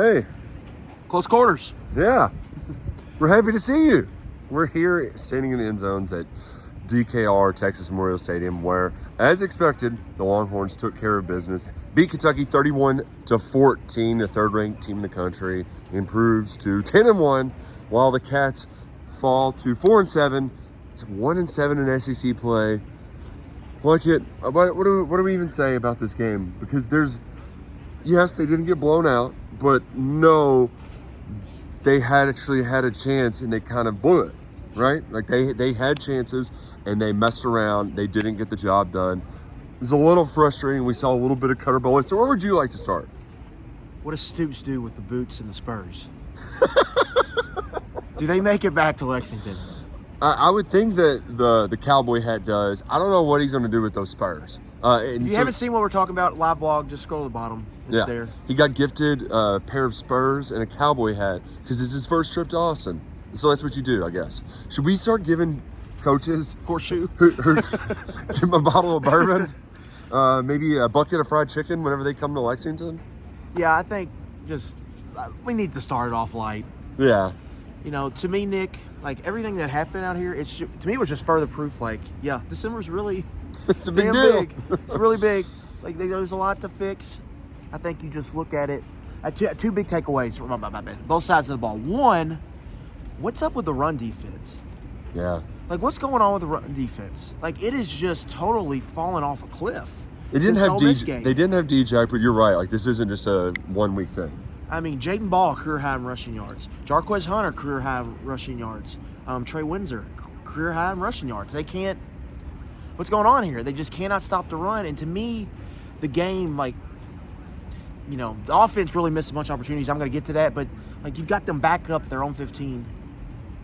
Hey. Close quarters. Yeah. We're happy to see you. We're here standing in the end zones at DKR, Texas Memorial Stadium, where, as expected, the Longhorns took care of business, beat Kentucky 31-14, the third-ranked team in the country, improves to 10-1, while the Cats fall to 4-7. It's 1-7 in SEC play. What do we even say about this game? Because yes, they didn't get blown out, but no, they actually had a chance and they kind of blew it, right? Like they had chances and they messed around. They didn't get the job done. It was a little frustrating. We saw a little bit of Cutter Bowling. So where would you like to start? What does Stoops do with the boots and the Spurs? Do they make it back to Lexington? I would think that the cowboy hat does. I don't know what he's going to do with those Spurs. If you haven't seen what we're talking about, live blog, just scroll to the bottom. It's there. He got gifted a pair of Spurs and a cowboy hat because it's his first trip to Austin. So that's what you do, I guess. Should we start giving coaches horseshoe? Give them a bottle of bourbon, maybe a bucket of fried chicken whenever they come to Lexington? Yeah, I think we need to start it off light. Yeah. You know, to me, Nick, like everything that happened out here, to me it was just further proof. Like, yeah, December's really it's a big deal. It's really big. Like, there's a lot to fix. I think you just look at it. Two big takeaways from both sides of the ball. One, what's up with the run defense? Yeah. Like, what's going on with the run defense? Like, it is just totally falling off a cliff. They didn't have DJ, but you're right. Like, this isn't just a 1 week thing. I mean, Jaden Ball, career high in rushing yards. Jarquez Hunter, career high in rushing yards. Trey Windsor, career high in rushing yards. They can't. What's going on here? They just cannot stop the run. And to me, the game, like, you know, the offense really missed a bunch of opportunities. I'm going to get to that, but like, you've got them back up their own 15.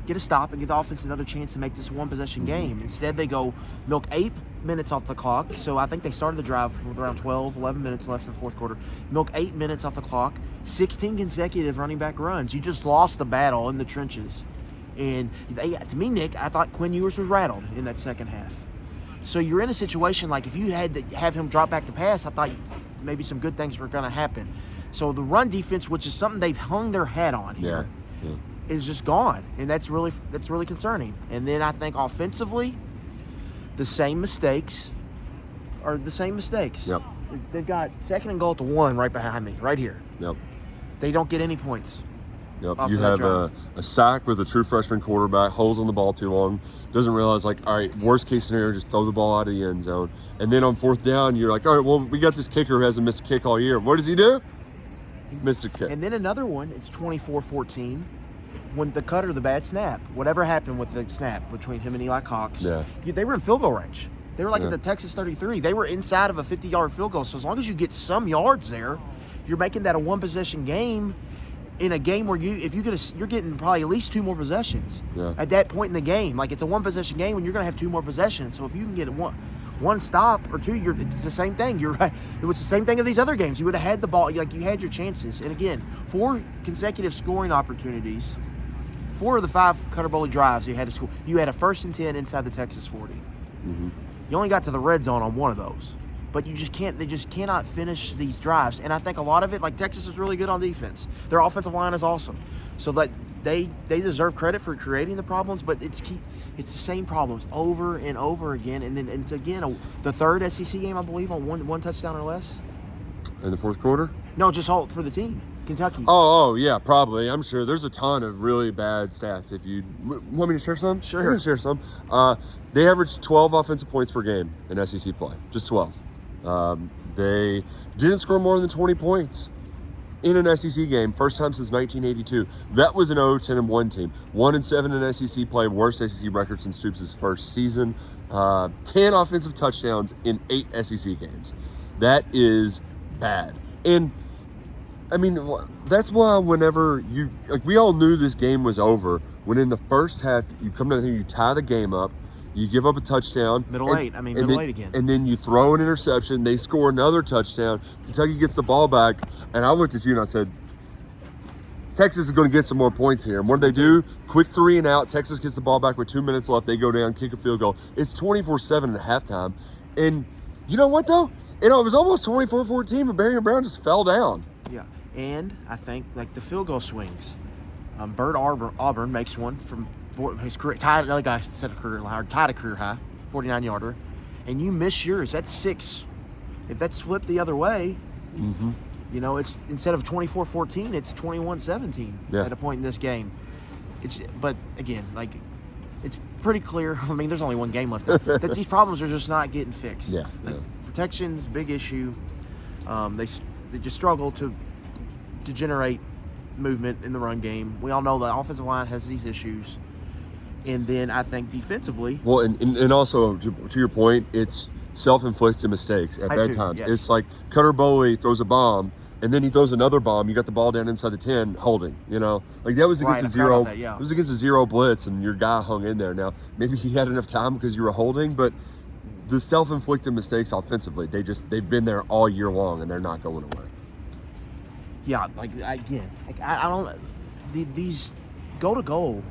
Get a stop and give the offense another chance to make this one possession game. Instead, they go milk 8 minutes off the clock. So I think they started the drive with around 11 minutes left in the fourth quarter. Milk 8 minutes off the clock. 16 consecutive running back runs. You just lost the battle in the trenches. And to me, Nick, I thought Quinn Ewers was rattled in that second half. So you're in a situation like if you had to have him drop back to pass, I thought maybe some good things were going to happen. So the run defense, which is something they've hung their hat on here, is just gone, and that's really concerning. And then I think offensively, the same mistakes are the same mistakes. Yep. They've got 2nd and goal to 1 right behind me, right here. Yep. They don't get any points. Yep. You have a sack with a true freshman quarterback, holds on the ball too long, doesn't realize, like, all right, worst case scenario, just throw the ball out of the end zone. And then on 4th down, you're like, all right, well, we got this kicker who hasn't missed a kick all year. What does he do? He missed a kick. And then another one, it's 24-14. When the bad snap, whatever happened with the snap between him and Eli Cox, they were in field goal range. They were like at the Texas 33. They were inside of a 50-yard field goal. So as long as you get some yards there, you're making that a one-possession game in a game where you're getting probably at least 2 more possessions at that point in the game. Like, it's a one-possession game, and you're going to have 2 more possessions. So if you can get one stop or 2, it's the same thing. You're right. It was the same thing of these other games. You would have had the ball. Like, you had your chances. And again, 4 consecutive scoring opportunities. 4 of the 5 Cutter Bowling drives you had to score. You had a 1st and 10 inside the Texas 40. Mm-hmm. You only got to the red zone on 1 of those. But you just can't. They just cannot finish these drives. And I think a lot of it, like, Texas is really good on defense. Their offensive line is awesome. So that they deserve credit for creating the problems, but it's the same problems over and over again. And then it's again the 3rd SEC game, I believe, on one touchdown or less. In the 4th quarter? No, just all for the team. Kentucky. Oh, yeah, probably. I'm sure there's a ton of really bad stats. If you want me to share some? Sure. I'm going to share some. They averaged 12 offensive points per game in SEC play. Just 12. They didn't score more than 20 points in an SEC game. First time since 1982. That was an 0-10-1 team. 1-7 in SEC play. Worst SEC record since Stoops' first season. 10 offensive touchdowns in 8 SEC games. That is bad. And I mean, that's why whenever we all knew this game was over, when in the first half, you come down here, you tie the game up, you give up a touchdown. Middle eight again. And then you throw an interception, they score another touchdown, Kentucky gets the ball back, and I looked at you and I said, Texas is going to get some more points here. And what do? Quick 3 and out, Texas gets the ball back with 2 minutes left, they go down, kick a field goal. It's 24-7 at halftime. And you know what, though? It was almost 24-14, but Barry and Brown just fell down. Yeah. And I think, like, the field goal swings. Bert Auburn makes one from his career, another guy set a career high, tied a career high, 49-yarder. And you miss yours. That's 6. If that's flipped the other way, you know, it's instead of 24-14, it's 21-17 at a point in this game. But again, like, it's pretty clear. I mean, there's only one game left. That these problems are just not getting fixed. Protection's a big issue. They just struggle to generate movement in the run game. We all know the offensive line has these issues. And then I think defensively. Well, and also to your point, it's self-inflicted mistakes at bad times. Yes. It's like Cutter Boley throws a bomb, and then he throws another bomb. You got the ball down inside the 10, holding. You know, like that was against a zero. It was against a zero blitz, and your guy hung in there. Now maybe he had enough time because you were holding, but the self-inflicted mistakes offensively, they've been there all year long, and they're not going away. Yeah, like again, like I don't. These goal-to-goal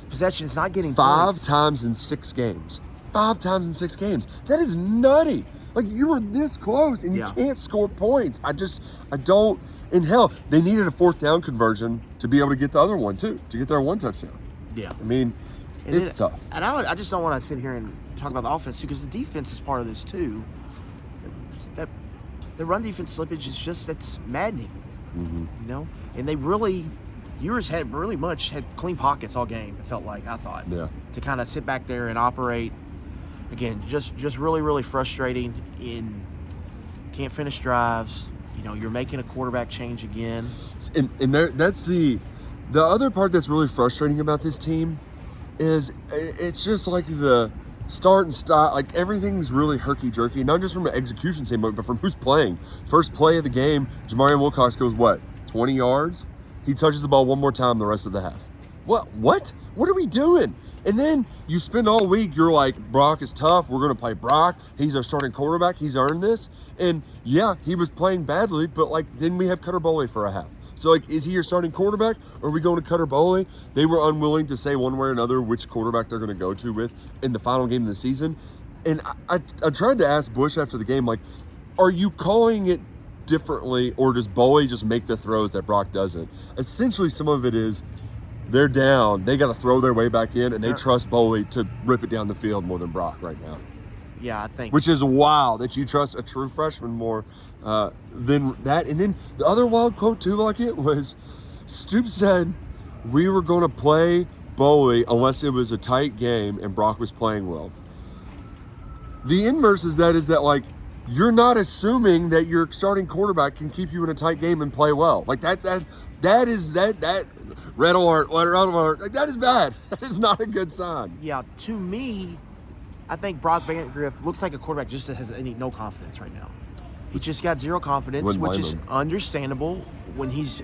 possessions not getting 5 times in 6 games. 5 times in 6 games. That is nutty. Like, you were this close and you can't score points. I don't. In hell, they needed a 4th down conversion to be able to get the other one too, to get their 1 touchdown. Yeah. I mean, it's tough. And I just don't want to sit here and talk about the offense too, because the defense is part of this too. That the run defense slippage is just, that's maddening. You know, and they really. Yours had clean pockets all game, it felt like, I thought. Yeah. To kind of sit back there and operate. Again, just really, really frustrating. Can't finish drives. You know, you're making a quarterback change again. And that's the other part that's really frustrating about this team is it's just like the start and stop. Like, everything's really herky-jerky, not just from an execution standpoint, but from who's playing. First play of the game, Jamarian Wilcox goes, 20 yards? He touches the ball one more time the rest of the half. What? What are we doing? And then you spend all week, you're like, Brock is tough. We're going to play Brock. He's our starting quarterback. He's earned this. And yeah, he was playing badly, but like, then we have Cutter Boley for a half. So like, is he your starting quarterback, or are we going to Cutter Boley? They were unwilling to say one way or another which quarterback they're going to go to with in the final game of the season. And I tried to ask Bush after the game, like, are you calling it differently, or does Boley just make the throws that Brock doesn't? Essentially, some of it is they're down, they got to throw their way back in, and they trust Boley to rip it down the field more than Brock right now. Yeah, I think. Which is wild that you trust a true freshman more than that. And then the other wild quote too, like it was, Stoops said we were going to play Boley unless it was a tight game and Brock was playing well. The inverse is that like, you're not assuming that your starting quarterback can keep you in a tight game and play well. Like that is red alert. Like, that is bad. That is not a good sign. Yeah, to me, I think Brock Vandagriff looks like a quarterback just that has no confidence right now. He just got zero confidence, which is understandable when he's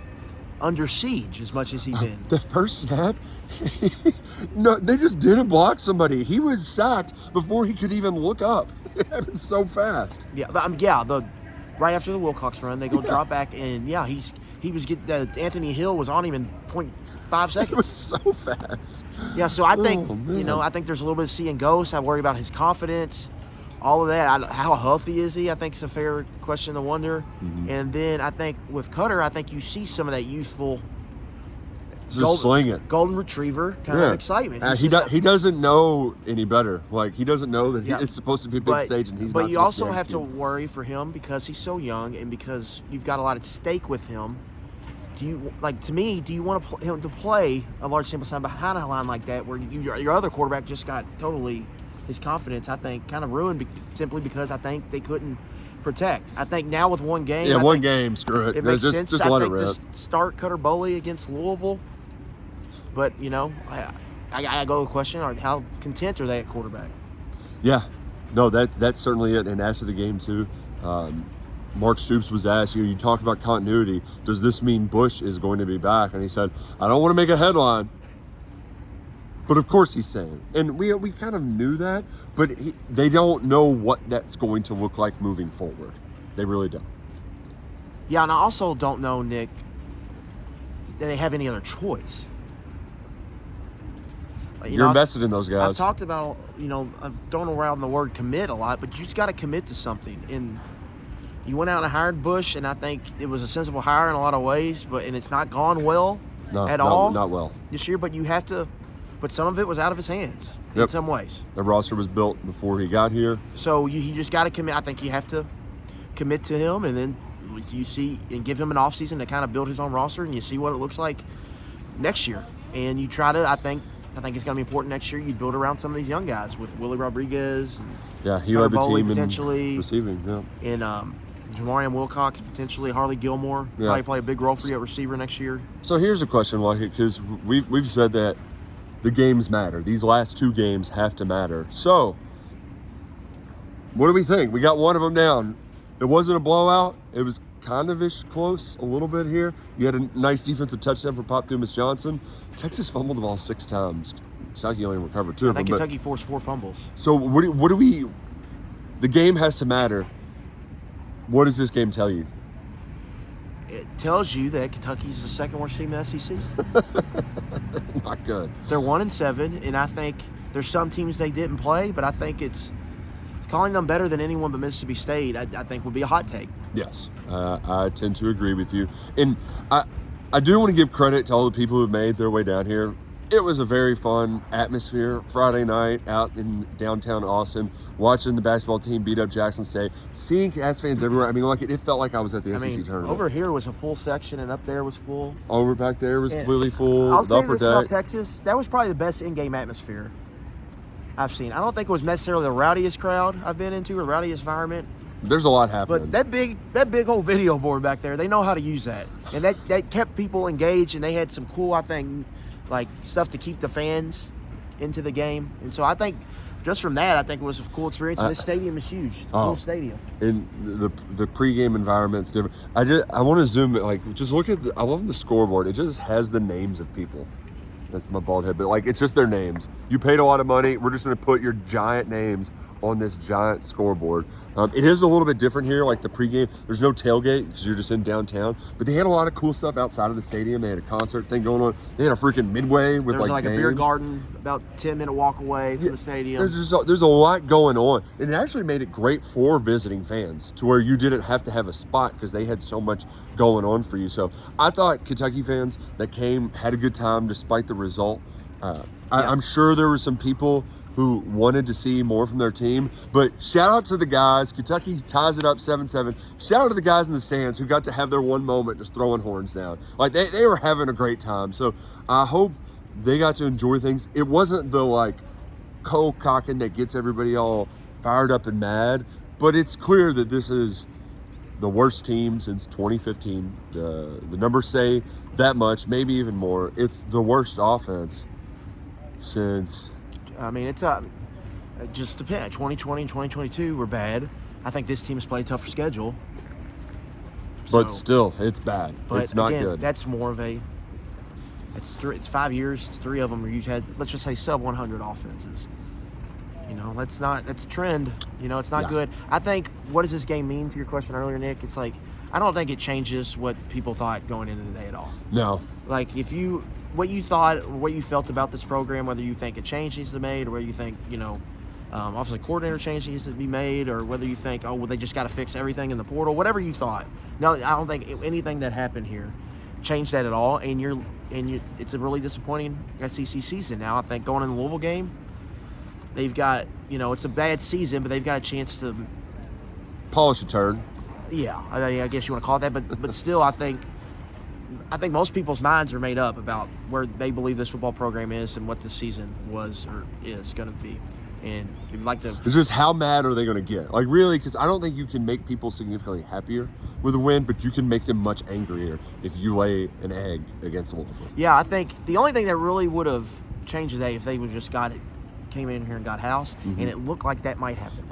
under siege as much as he's been. The first snap, no, they just didn't block somebody. He was sacked before he could even look up. It happened so fast. Yeah, right after the Wilcox run, they go drop back, and Anthony Hill was on him in 0.5 seconds. It was so fast. Yeah, so I think I think there's a little bit of seeing ghosts. I worry about his confidence, all of that. How healthy is he? I think it's a fair question to wonder. And then I think with Cutter, I think you see some of that youthful. Sling it. Golden retriever kind of excitement. He doesn't know any better. Like, he doesn't know that it's supposed to be a big stage, and he's not. But you also have to worry for him because he's so young and because you've got a lot at stake with him. Do you want him to play a large sample size behind a line like that where your other quarterback just got totally, his confidence, I think, kind of ruined simply because I think they couldn't protect. I think now with one game. Yeah, one game, screw it. It makes sense. Just I let think it rip. just start Cutter Boley against Louisville. But, I go to the question, how content are they at quarterback? Yeah. No, that's certainly it. And after the game, too, Mark Stoops was asked, you talk about continuity. Does this mean Bush is going to be back? And he said, I don't want to make a headline. But, of course, he's saying. And we kind of knew that. But they don't know what that's going to look like moving forward. They really don't. Yeah, and I also don't know, Nick, that they have any other choice. You're invested in those guys. I've talked about, I've thrown around the word commit a lot, but you just got to commit to something. And You went out and hired Bush, and I think it was a sensible hire in a lot of ways, and it's not gone well all not well this year. But you have to. But some of it was out of his hands in some ways. The roster was built before he got here. So you just got to commit. I think you have to commit to him, and then you see and give him an offseason to kind of build his own roster, and you see what it looks like next year. And you try to. I think it's going to be important next year. You build around some of these young guys with Willie Rodriguez. And he led the team potentially in receiving. Yeah, and Jamarian Wilcox, potentially Harley Gilmore, probably play a big role for you at receiver next year. So here's a question, because we've said that the games matter. These last 2 games have to matter. So, what do we think? We got one of them down. It wasn't a blowout. It was kind of-ish close a little bit here. You had a nice defensive touchdown for Pop Dumas Johnson. Texas fumbled the ball 6 times. Kentucky only recovered 2 of them. I think Kentucky forced 4 fumbles. So what do we? The game has to matter. What does this game tell you? It tells you that Kentucky's the second worst team in the SEC. Not good. They're 1-7, and I think there's some teams they didn't play, but I think it's calling them better than anyone but Mississippi State. I think would be a hot take. Yes, I tend to agree with you, and I do want to give credit to all the people who have made their way down here. It was a very fun atmosphere Friday night out in downtown Austin, watching the basketball team beat up Jackson State, seeing Cats fans everywhere. I mean, it felt like I was at the SEC tournament. Over here was a full section, and up there was full. Over back there was completely full. I'll say this about Texas. That was probably the best in-game atmosphere I've seen. I don't think it was necessarily the rowdiest crowd I've been into or rowdiest environment. There's a lot happening. But that big old video board back there, they know how to use that. And that kept people engaged, and they had some cool, I think, stuff to keep the fans into the game. And so I think just from that, I think it was a cool experience. And this stadium is huge. It's a cool stadium. And the pregame environment's different. I want to zoom in, just look at I love the scoreboard. It just has the names of people. That's my bald head, but it's just their names. You paid a lot of money. We're just going to put your giant names on this giant scoreboard. It is a little bit different here, the pregame. There's no tailgate because you're just in downtown. But they had a lot of cool stuff outside of the stadium. They had a concert thing going on. They had a freaking Midway with there was a games. beer garden about 10-minute walk away from the stadium. There's a lot going on. And it actually made it great for visiting fans to where you didn't have to have a spot because they had so much going on for you. So I thought Kentucky fans that came had a good time despite the result. I'm sure there were some people who wanted to see more from their team. But shout out to the guys. Kentucky ties it up 7-7. Shout out to the guys in the stands who got to have their one moment just throwing horns down. They were having a great time. So I hope they got to enjoy things. It wasn't the co-cocking that gets everybody all fired up and mad. But it's clear that this is the worst team since 2015. The numbers say that much, maybe even more. It's the worst offense since... it's it just depends. 2020 and 2022 were bad. I think this team has played a tougher schedule. But still, it's bad. It's not good. That's more of it's 5 years. It's 3 of them where you've had, let's just say, sub 100 offenses. That's a trend. It's not good. I think, what does this game mean to your question earlier, Nick? It's I don't think it changes what people thought going into the day at all. No. What you thought or what you felt about this program, whether you think a change needs to be made or whether you think, obviously coordinator change needs to be made, or whether you think, they just got to fix everything in the portal, whatever you thought. No, I don't think anything that happened here changed that at all. And it's a really disappointing SEC season now. I think going in the Louisville game, they've got, it's a bad season, but they've got a chance to polish a turd. Yeah, I guess you want to call it that, but still, I think most people's minds are made up about where they believe this football program is and what this season was or is going to be. And if you'd like to... It's just how mad are they going to get? Really, because I don't think you can make people significantly happier with a win, but you can make them much angrier if you lay an egg against Louisville. Yeah, I think the only thing that really would have changed today if they would just came in here and got house, and it looked like that might happen.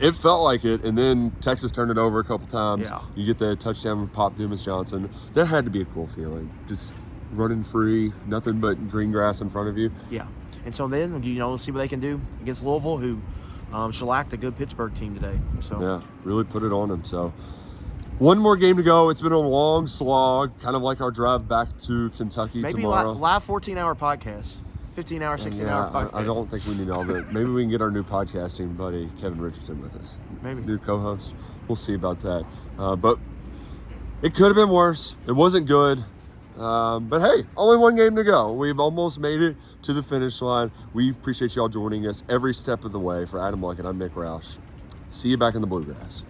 It felt like it, and then Texas turned it over a couple times. Yeah. You get the touchdown from Pop Dumas Johnson. That had to be a cool feeling. Just running free, nothing but green grass in front of you. Yeah. And so then, we'll see what they can do against Louisville, who shellacked a good Pittsburgh team today. So yeah, really put it on them. So one more game to go. It's been a long slog, kind of like our drive back to Kentucky tomorrow. Maybe live 14-hour podcast. 15-hour, 16-hour podcast. I don't think we need all that. Maybe we can get our new podcasting buddy, Kevin Richardson, with us. Maybe. New co-host. we'll see about that. But it could have been worse. It wasn't good. But hey, only one game to go. We've almost made it to the finish line. We appreciate y'all joining us every step of the way. For Adam Luckett, I'm Nick Roush. See you back in the Bluegrass.